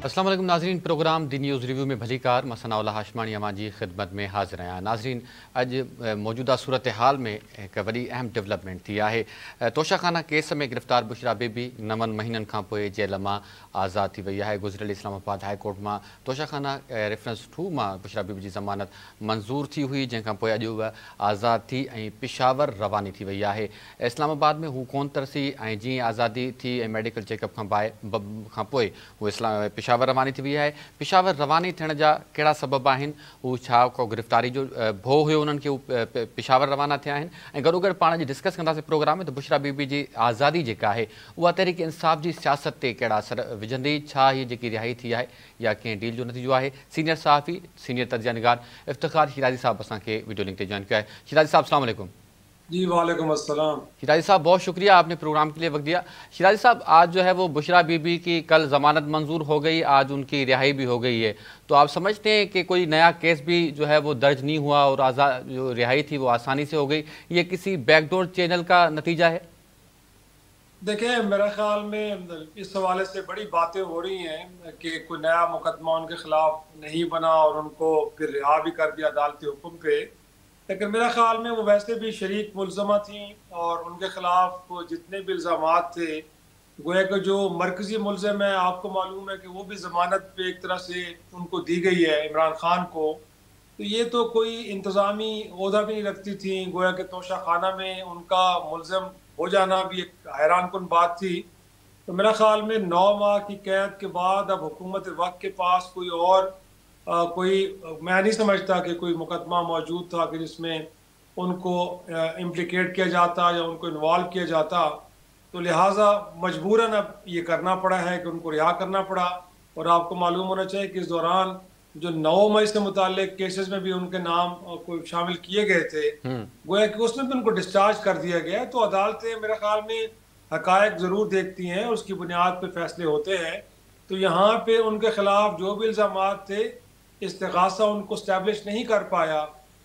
अस्सलाम वालेकुम नाज़रीन, प्रोग्राम दी न्यूज़ रिव्यू में भली कार मसनाउल्लाह हाशमानी अमां ख़िदमत में हाज़िर आहियां। नाज़रीन, अॼु मौजूदा सूरत हाल में हिकु वॾी अहम डेवलपमेंट थी आहे। तोशाखाना केस में गिरफ़्तार बुशरा बीबी 9 महीननि खां पोइ जेल मां आज़ाद थी वई आहे। गुज़िरियल इस्लामाबाद हाई कोर्ट मां तोशाखाना रेफरेंस 2 मां बुशरा बीबी जी ज़मानत मंज़ूर थी हुई, जंहिंखां पोइ अॼु उहा आज़ाद थी ऐं पिशावर रवानी थी वई आहे। इस्लामाबाद में हू कोन तरसी ऐं जीअं आज़ादी थी ऐं मेडिकल चेकअप खां पोइ हू पिशावर रवानी थी वई आहे। पिशावर रवानी थियण जा कहिड़ा सबब आहिनि, हू छा को गिरफ़्तारी जो भउ हुयो उन्हनि खे हू पिशावर रवाना थिया आहिनि, ऐं गॾो गॾु पाण जी डिस्कस कंदासीं प्रोग्राम में त बुशरा बीबी जी आज़ादी जेका आहे उहा तहरीक इंसाफ़ जी सियासत ते कहिड़ा असर विझंदी, छा हीअ जेकी रिहाई थी आहे या कंहिं डील जो नतीजो आहे। सीनियर सहाफ़ी सीनियर तजिया निगार इफ्तिखार शिराज़ी साहब असांखे वीडियो लिंक ते जॉइन कया है। शिराज़ी साहब अस्सलाम वालेकुम। जी वालेकुम अस्सलाम। शिराज़ी साहब बहुत शुक्रिया, आपने प्रोग्राम के लिए वक्त दिया। शिराज़ी साहब, आज जो है वो बुशरा बीबी की कल ज़मानत मंजूर हो गई, आज उनकी रिहाई भी हो गई है, तो आप समझते हैं कि कोई नया केस भी जो है वो दर्ज नहीं हुआ और जो रिहाई थी वो आसानी से हो गई, ये किसी बैकडोर चैनल का नतीजा है? देखिए, मेरे ख्याल में इस हवाले से बड़ी बातें हो रही हैं कि कोई नया मुकदमा उनके खिलाफ नहीं बना और उनको फिर रिहा भी कर दिया अदालती हुक्म पे। लेकिन मेरे ख्याल में वो वैसे भी शरीक मुलज़मा थी और उनके खिलाफ जितने भी इल्ज़ामात थे, गोया कि जो मरकज़ी मुलज़िम है, आपको मालूम है कि वो भी ज़मानत पे एक तरह से उनको दी गई है, इमरान खान को। तो ये तो कोई इंतज़ामी ओहदा भी नहीं रखती थी, गोया कि तोशा खाना में उनका मुलज़िम हो जाना भी एक हैरान कुन बात थी। तो मेरा ख्याल में 9 माह की कैद के बाद अब हुकूमत वक्त के पास कोई और मैं नहीं समझता कि कोई मुकदमा मौजूद था कि जिसमें उनको इम्प्लिकेट किया जाता या उनको इन्वॉल्व किया जाता। तो लिहाजा मजबूरन अब ये करना पड़ा है कि उनको रिहा करना पड़ा। और आपको मालूम होना चाहिए कि इस दौरान जो 9 मई से मुताल्लिक केसेस में भी उनके नाम को शामिल किए गए थे, गोया कि उसमें भी उनको डिस्चार्ज कर दिया गया। तो अदालतें मेरे ख्याल में हकायक ज़रूर देखती हैं, उसकी बुनियाद पर फैसले होते हैं। तो यहाँ पे उनके खिलाफ जो भी इल्ज़ामात थे, इस्तिग़ासा उनको स्टैब्लिश नहीं कर पाया,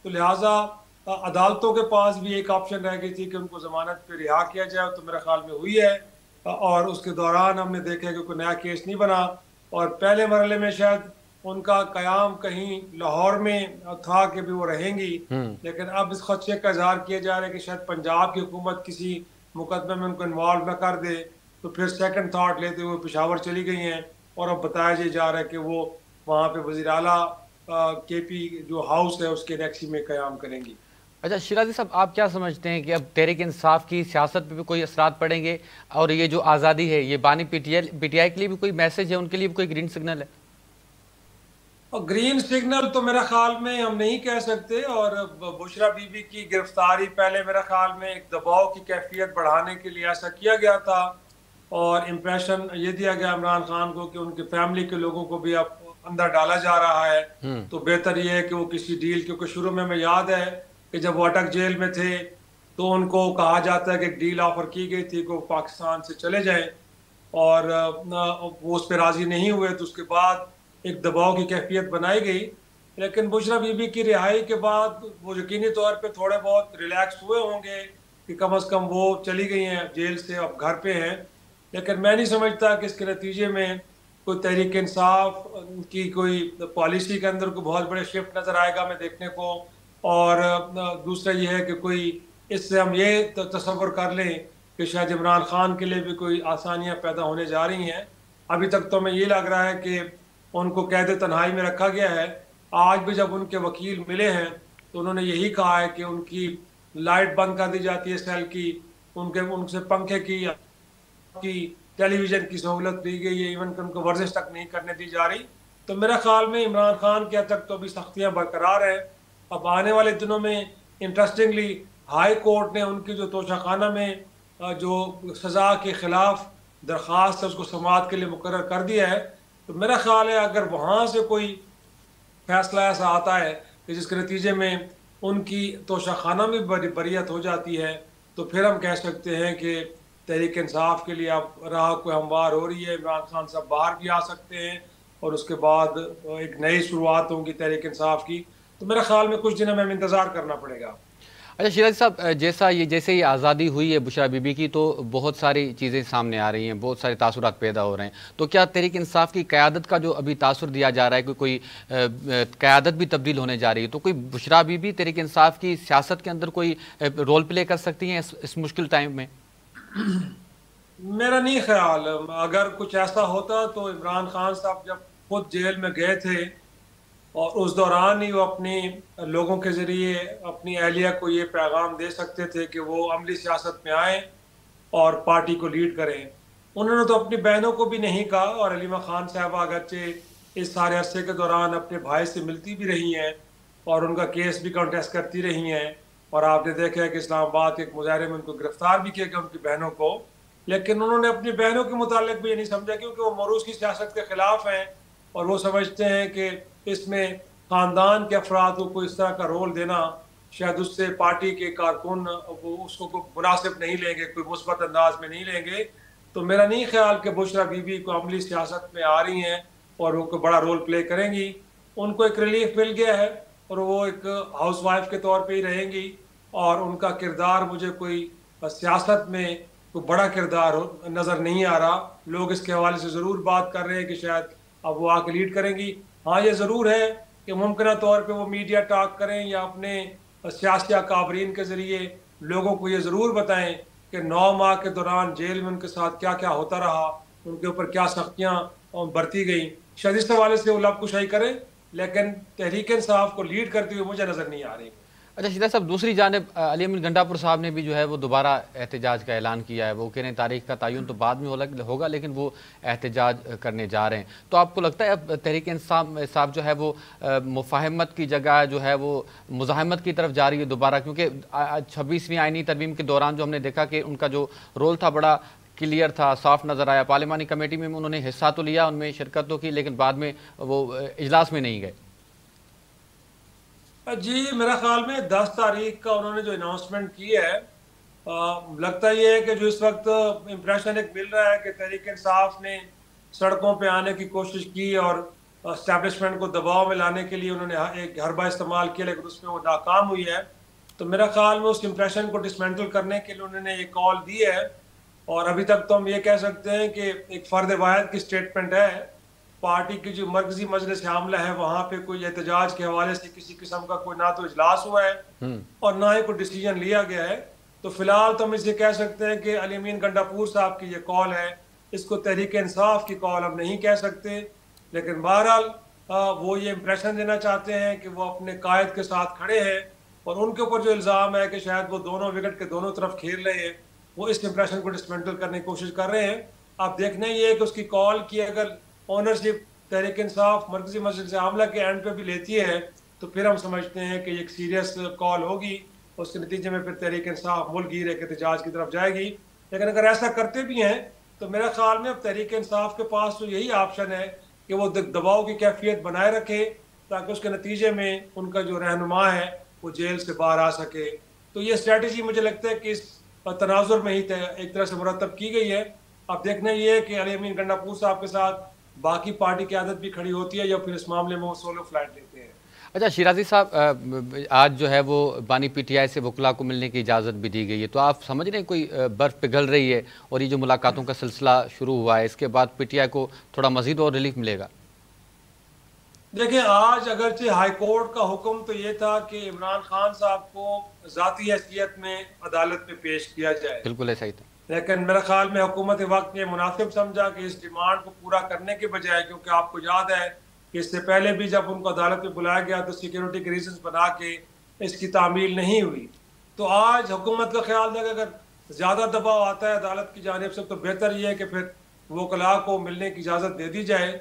तो लिहाजा अदालतों के पास भी एक ऑप्शन रह गई थी कि उनको ज़मानत पे रिहा किया जाए। तो मेरे ख्याल में हुई है और उसके दौरान हमने देखा कि कोई नया केस नहीं बना। और पहले मरहले में शायद उनका क़याम कहीं लाहौर में था कि भी वो रहेंगी, लेकिन अब इस खदशे का इजहार किया जा रहा है कि शायद पंजाब की हुकूमत किसी मुकदमे में उनको इन्वॉल्व न कर दे। तो फिर सेकंड थाट लेते हुए पेशावर चली गई हैं और अब बताया जा रहा है कि वो वहाँ पे वज़ीर आला केपी जो हाउस है उसके नेक्सी में क़याम करेंगी। अच्छा शिराज़ी साहब, आप क्या समझते हैं कि अब तहरीक इंसाफ की सियासत पे भी कोई असरात पड़ेंगे, और ये जो आज़ादी है ये बानी पीटीआई के लिए भी कोई मैसेज है, उनके लिए भी कोई ग्रीन सिग्नल है? और ग्रीन सिग्नल तो मेरा ख्याल में हम नहीं कह सकते। और बुशरा बीबी की गिरफ्तारी पहले मेरा ख्याल में एक दबाव की कैफियत बढ़ाने के लिए ऐसा किया गया था और इम्प्रेशन ये दिया गया इमरान खान को कि उनकी फैमिली के लोगों को भी अब अंदर डाला जा रहा है। तो बेहतर ये है कि वो किसी डील, क्योंकि शुरू में हमें याद है कि जब वो अटक जेल में थे तो उनको कहा जाता है कि एक डील ऑफर की गई थी कि वो पाकिस्तान से चले जाएं और वो उस पर राजी नहीं हुए। तो उसके बाद एक दबाव की कैफियत बनाई गई। लेकिन बुशरा बीबी की रिहाई के बाद वो यकीनी तौर पे थोड़े बहुत रिलैक्स हुए होंगे कि कम अज़ कम वो चली गई हैं जेल से, अब घर पे हैं। लेकिन मैं नहीं समझता कि इसके नतीजे में कोई तहरीक इंसाफ की कोई पॉलिसी के अंदर कोई बहुत बड़े शिफ्ट नज़र आएगा हमें देखने को। और दूसरा ये है कि कोई इससे हम ये तसव्वुर कर लें कि शायद इमरान खान के लिए भी कोई आसानियाँ पैदा होने जा रही हैं। अभी तक तो हमें ये लग रहा है कि उनको कैद तन्हाई में रखा गया है। आज भी जब उनके वकील मिले हैं तो उन्होंने यही कहा है कि उनकी लाइट बंद कर दी जाती है सेल की, उनसे पंखे की टेलीविज़न की सहूलत दी गई है, इवन कि उनको वर्जिश तक नहीं करने दी जा रही। तो मेरा ख्याल में इमरान खान के हद तक तो अभी सख्तियाँ बरकरार हैं। अब आने वाले दिनों में इंटरेस्टिंगली हाई कोर्ट ने उनकी जो तोशाखाना में जो सज़ा के ख़िलाफ़ दरख्वास्त है उसको समाअत के लिए मुकर्रर कर दिया है। तो मेरा ख्याल है अगर वहाँ से कोई फैसला ऐसा आता है कि जिसके नतीजे में उनकी तोशाखाना में बरियत हो जाती है, तो फिर हम कह सकते हैं कि तहरीक इंसाफ के लिए अब राह कोई हमवार हो रही है। इमरान खान साहब बाहर भी आ सकते हैं और उसके बाद एक नई शुरुआत होगी तहरीक इंसाफ की। तो मेरे ख्याल में कुछ दिन हमें इंतज़ार करना पड़ेगा। अच्छा शिराजी साहब, जैसे ही आज़ादी हुई है बुशरा बीबी की, तो बहुत सारी चीज़ें सामने आ रही हैं, बहुत सारे तासुरात पैदा हो रहे हैं। तो क्या तहरीक इंसाफ की क़यादत का जो अभी तासुर दिया जा रहा है कि कोई क़यादत भी तब्दील होने जा रही है, तो कोई बुशरा बीबी तहरीक इंसाफ की सियासत के अंदर कोई रोल प्ले कर सकती हैं इस मुश्किल टाइम में? मेरा नहीं ख्याल। अगर कुछ ऐसा होता तो इमरान खान साहब जब खुद जेल में गए थे और उस दौरान ही वो अपनी लोगों के ज़रिए अपनी अहलिया को ये पैगाम दे सकते थे कि वो अमली सियासत में आए और पार्टी को लीड करें। उन्होंने तो अपनी बहनों को भी नहीं कहा, और अलीमा खान साहबा अगरचे इस सारे अरसे के दौरान अपने भाई से मिलती भी रही हैं और उनका केस भी कंटेस्ट करती रही हैं, और आपने देखा है कि इस्लामाबाद के एक मुजाहिरे में उनको गिरफ्तार भी किया गया, उनकी बहनों को। लेकिन उन्होंने अपनी बहनों के मुतालिक भी ये नहीं समझा, क्योंकि वो मरूज की सियासत के खिलाफ हैं और वो समझते हैं कि इसमें ख़ानदान के अफराद को कोई इस तरह का रोल देना शायद उससे पार्टी के कारकुन वो उसको मुनासिब नहीं लेंगे, कोई मुस्बत अंदाज में नहीं लेंगे। तो मेरा नहीं ख्याल कि बुशरा बीबी को अमली सियासत में आ रही हैं और वो कोई बड़ा रोल प्ले करेंगी। उनको एक रिलीफ मिल गया है और वो एक हाउस वाइफ के तौर पे ही रहेंगी, और उनका किरदार मुझे कोई सियासत में कोई बड़ा किरदार नज़र नहीं आ रहा। लोग इसके हवाले से ज़रूर बात कर रहे हैं कि शायद अब वो आके लीड करेंगी। हाँ, ये ज़रूर है कि मुमकिन तौर पे वो मीडिया टॉक करें या अपने सियासी अकाबरीन के ज़रिए लोगों को ये ज़रूर बताएं कि 9 माह के दौरान जेल में उनके साथ क्या क्या होता रहा, उनके ऊपर क्या सख्तियाँ बरती गई। शायद इस हवाले से वो लब कुशाई करें, लेकिन तहरीक इंसाफ को लीड करते हुए मुझे नज़र नहीं आ रही। अच्छा शिराजी साहब, दूसरी जानिब अली अमीन गंडापुर साहब ने भी जो है वो दोबारा एहतजाज का ऐलान किया है। वो कह रहे हैं तारीख का तयन तो बाद में होगा, लेकिन वो एहतजाज करने जा रहे हैं। तो आपको लगता है अब तहरीक इंसाफ साहब जो है वो मुफाहमत की जगह जो है वो मुज़ाहमत की तरफ जा रही है दोबारा? क्योंकि 26वीं आइनी तरमीम के दौरान जो हमने देखा कि उनका जो रोल था बड़ा क्लियर था, साफ नज़र आया। पार्लिमानी कमेटी में उन्होंने हिस्सा तो लिया, उनमें शिरकत तो की, लेकिन बाद में वो इजलास में नहीं गए। जी, मेरा ख्याल में 10 तारीख का उन्होंने जो अनाउंसमेंट की है, लगता ये है कि जो इस वक्त इम्प्रेशन एक मिल रहा है कि तहरीक इंसाफ ने सड़कों पे आने की कोशिश की और एस्टैब्लिशमेंट को दबाव में लाने के लिए उन्होंने एक हरबा इस्तेमाल किया, लेकिन उसमें वो नाकाम हुई है। तो मेरा ख्याल में उस इम्प्रेशन को डिसमेंटल करने के लिए उन्होंने एक कॉल दी है, और अभी तक तो हम ये कह सकते हैं कि एक फ़र्द वाहिद की स्टेटमेंट है। पार्टी की जो मरकजी मजलिस आमला है वहाँ पे कोई एहतजाज के हवाले से किसी किस्म का कोई ना तो इजलास हुआ है और ना ही कोई डिसीजन लिया गया है। तो फिलहाल तो हम इसे कह सकते हैं कि अली अमीन गंडापुर साहब की ये कॉल है, इसको तहरीक इंसाफ की कॉल हम नहीं कह सकते। लेकिन बहरहाल वो ये इम्प्रेशन देना चाहते हैं कि वो अपने कायद के साथ खड़े हैं, और उनके ऊपर जो इल्ज़ाम है कि शायद वो दोनों विकेट के दोनों तरफ खेल रहे हैं, वो इस इम्प्रेशन को डिसमेंटल करने की कोशिश कर रहे हैं। आप देखना ये है कि उसकी कॉल की अगर ऑनरशिप तहरीक इंसाफ मरकजी मजलिस आमला के एंड पे भी लेती है तो फिर हम समझते हैं कि एक सीरियस कॉल होगी, उसके नतीजे में फिर तहरीक इंसाफ मुल्क गिर एक एहतजाज की तरफ जाएगी। लेकिन अगर ऐसा करते भी हैं तो मेरा ख्याल में अब तहरीक इंसाफ के पास तो यही ऑप्शन है कि वो दबाव की कैफियत बनाए रखे, ताकि उसके नतीजे में उनका जो रहनुमा है वो जेल से बाहर आ सके। तो ये स्ट्रैटेजी मुझे लगता है कि इस तनाजुर में ही एक तरह से मुरतब की गई है। अब देखना ये है कि अली अमीन गंडापुर साहब के साथ बाकी पार्टी की आदत भी खड़ी होती है या फिर इस मामले में वो सोलो फ्लाइट लेते हैं। अच्छा शिराजी साहब, आज जो है वो बानी पीटीआई से वकला को मिलने की इजाज़त भी दी गई है, तो आप समझ रहे हैं कोई बर्फ़ पिघल रही है और ये जो मुलाकातों का सिलसिला शुरू हुआ है इसके बाद पीटीआई को थोड़ा मज़ीद और रिलीफ मिलेगा? देखिए, आज अगरचे हाई कोर्ट का हुक्म तो ये था कि इमरान खान साहब को ज़ाती हैसियत में अदालत में पेश किया जाए, बिल्कुल ऐसा ही था, लेकिन मेरे ख्याल में हुकूमत वक्त ने मुनासिब समझा कि इस डिमांड को पूरा करने के बजाय, क्योंकि आपको याद है कि इससे पहले भी जब उनको अदालत में बुलाया गया तो सिक्योरिटी के रीजंस बना के इसकी तामील नहीं हुई। तो आज हुकूमत का ख्याल था कि अगर ज़्यादा दबाव आता है अदालत की जानिब से तो बेहतर ये है कि फिर वकला को मिलने की इजाज़त दे दी जाए।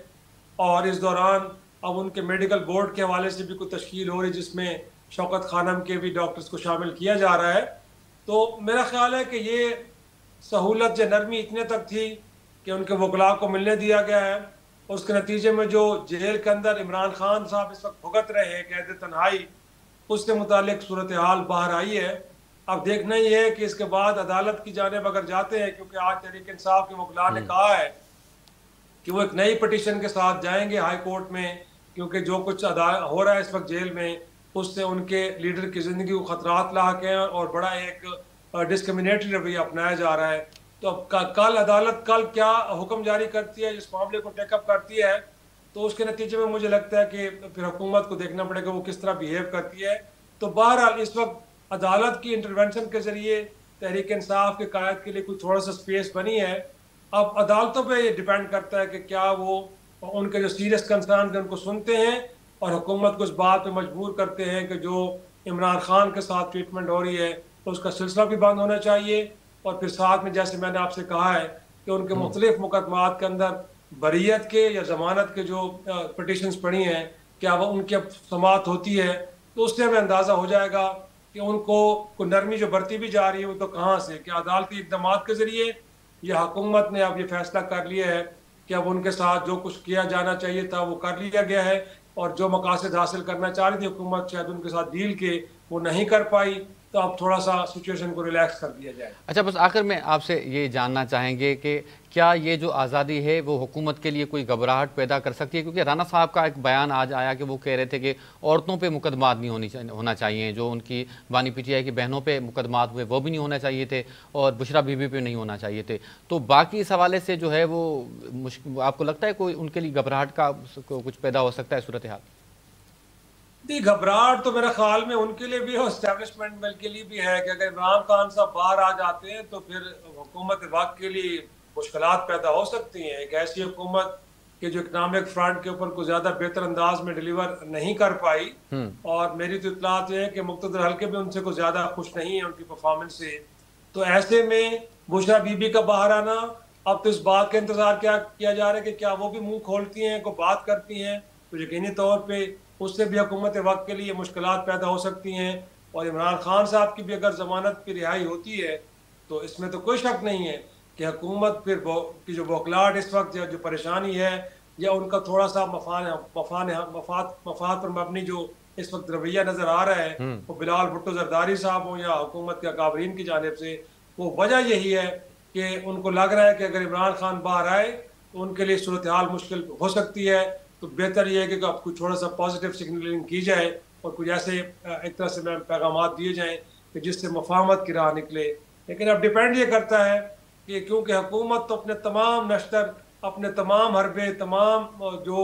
और इस दौरान अब उनके मेडिकल बोर्ड के हवाले से भी कोई तश्कील हो रही जिसमें शौकत खानम के भी डॉक्टर्स को शामिल किया जा रहा है। तो मेरा ख्याल है कि ये सहूलत या नरमी इतने तक थी कि उनके वकला को मिलने दिया गया है, और उसके नतीजे में जो जेल के अंदर इमरान खान साहब इस वक्त भुगत रहे हैं कैद तन्हाई, उससे मुतालिक सूरत हाल बाहर आई है। अब देखना ही है कि इसके बाद अदालत की जानिब अगर जाते हैं, क्योंकि आज तहरीक इंसाफ के वकला ने कहा है कि वो एक नई पटिशन के साथ जाएंगे हाई कोर्ट में, क्योंकि जो कुछ हो रहा है इस वक्त जेल में उससे उनके लीडर की ज़िंदगी को ख़तरात लाक हैं और बड़ा एक डिस्क्रिमिनेटरी रवैया अपनाया जा रहा है। तो अब कल अदालत कल क्या हुक्म जारी करती है, इस मामले को टेकअप करती है, तो उसके नतीजे में मुझे लगता है कि फिर हुकूमत को देखना पड़ेगा वो किस तरह बिहेव करती है। तो बहरहाल इस वक्त अदालत की इंटरवेंशन के ज़रिए तहरीक इंसाफ के कायद के लिए कुछ थोड़ा सा स्पेस बनी है। अब अदालतों पे ये डिपेंड करता है कि क्या वो उनके जो सीरियस कंसर्न हैं उनको सुनते हैं और हुकूमत को इस बात पे मजबूर करते हैं कि जो इमरान खान के साथ ट्रीटमेंट हो रही है तो उसका सिलसिला भी बंद होना चाहिए। और फिर साथ में जैसे मैंने आपसे कहा है कि उनके मुख्तलिफ मुकदमात के अंदर बरीयत के या जमानत के जो पटिशन्स पड़ी हैं, क्या वो उनकी अब समाअत होती है, तो उससे हमें अंदाज़ा हो जाएगा कि उनको को नरमी जो बढ़ती भी जा रही है वो तो कहाँ से, कि अदालती इक़दाम के ज़रिए या हुकूमत ने अब ये फैसला कर लिया है कि अब उनके साथ जो कुछ किया जाना चाहिए था वो कर लिया गया है और जो मकासद हासिल करना चाह रही थी हुकूमत शायद उनके साथ डील के वो नहीं कर पाई, तो अब थोड़ा सा सिचुएशन को रिलैक्स कर दिया जाए। अच्छा, बस आखिर में आपसे ये जानना चाहेंगे कि क्या ये जो आज़ादी है वो हुकूमत के लिए कोई घबराहट पैदा कर सकती है? क्योंकि राना साहब का एक बयान आज आया कि वो कह रहे थे कि औरतों पे मुकदमात नहीं होना चाहिए, जो उनकी बानी पीटीआई की बहनों पे मुकदमात हुए वो भी नहीं होना चाहिए थे और बुशरा बीबी पे नहीं होना चाहिए थे। तो बाकी इस हवाले से जो है वो आपको लगता है कोई उनके लिए घबराहट का कुछ पैदा हो सकता है सूरत हाल? घबराहट तो मेरे ख्याल में उनके लिए भी है, एस्टेब्लिशमेंट के लिए भी है कि अगर इमरान खान साहब बाहर आ जाते हैं तो फिर हुकूमत वक्त के लिए मुश्किलात पैदा हो सकती हैं। एक ऐसी हुकूमत कि जो इकनॉमिक फ्रंट के ऊपर कुछ ज़्यादा बेहतर अंदाज में डिलीवर नहीं कर पाई, और मेरी तो इतलात है कि मुक़्तदर हल्के भी उनसे कुछ ज़्यादा खुश नहीं है उनकी परफॉर्मेंस से। तो ऐसे में बुशरा बीबी का बाहर आना, अब तो इस बात का इंतज़ार क्या किया जा रहा है कि क्या वो भी मुँह खोलती हैं, कोई बात करती हैं, तो यकीनी तौर पर उससे भी हुकूमत वक्त के लिए मुश्किलात पैदा हो सकती हैं। और इमरान खान साहब की भी अगर ज़मानत की रिहाई होती है तो इसमें तो कोई शक नहीं है कि हुकूमत फिर की जो बौखलाहट इस वक्त जो परेशानी है या उनका थोड़ा सा मफाद पर मबनी जो इस वक्त रवैया नज़र आ रहा है, वो बिलाल भुट्टो जरदारी साहब हो या हुकूमत के अकाबरीन की जानिब से, वो वजह यही है कि उनको लग रहा है कि अगर इमरान खान बाहर आए तो उनके लिए सूरत हाल मुश्किल हो सकती है। तो बेहतर ये है कि अब कुछ थोड़ा सा पॉजिटिव सिग्नलिंग की जाए और कुछ ऐसे एक तरह से पैगामात दिए जाएं कि जिससे मफाहमत की राह निकले। लेकिन अब डिपेंड ये करता है कि क्योंकि हुकूमत तो अपने तमाम नश्तर, अपने तमाम हरबे, तमाम जो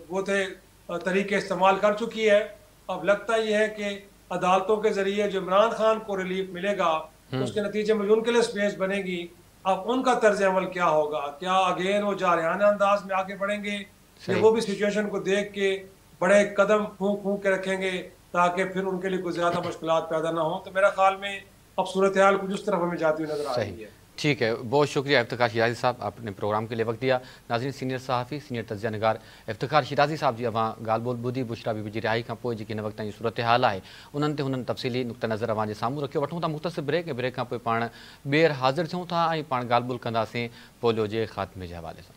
वो थे तरीके इस्तेमाल कर चुकी है। अब लगता ये है कि अदालतों के ज़रिए जो इमरान खान को रिलीफ मिलेगा तो उसके नतीजे में उनके लिए स्पेस बनेगी। अब उनका तर्ज अमल क्या होगा, क्या अगेन वो जारहाना अंदाज में आगे बढ़ेंगे या वो भी सिचुएशन को देख के बड़े कदम फूंक फूंक के रखेंगे ताकि फिर उनके लिए कोई ज़्यादा मुश्किलात पैदा ना हो। तो मेरा ख्याल में अब सूरत हाल कुछ उस तरफ हमें जाती हुई नजर आ रही है। ठीक है, बहुत शुक्रिया इफ्तिखार शिराजी साहब, आपने प्रोग्राम के लिए वक्त दिया। नाज़रीन, सीनियर सहाफ़ी सीनियर तजिया नगार इफ्तिखार शिराजी साहब जी अवां ॻाल्हि ॿोल ॿुधी बुशरा बीबी जी रिहाई खां पोइ जेकी हिन वक़्त जी सूरत हाल आहे उन्हनि ते हुननि तफ़सीली नुक़्ता नज़र अवां जे साम्हूं रखियो। वठूं था मुख़्तसिर ब्रेक, ऐं ब्रेक खां पोइ पाण ॿीहर हाज़िर थियूं था ऐं पाण ॻाल्हि ॿोल कंदासीं पोलियो जे ख़ात्मे जे हवाले सां।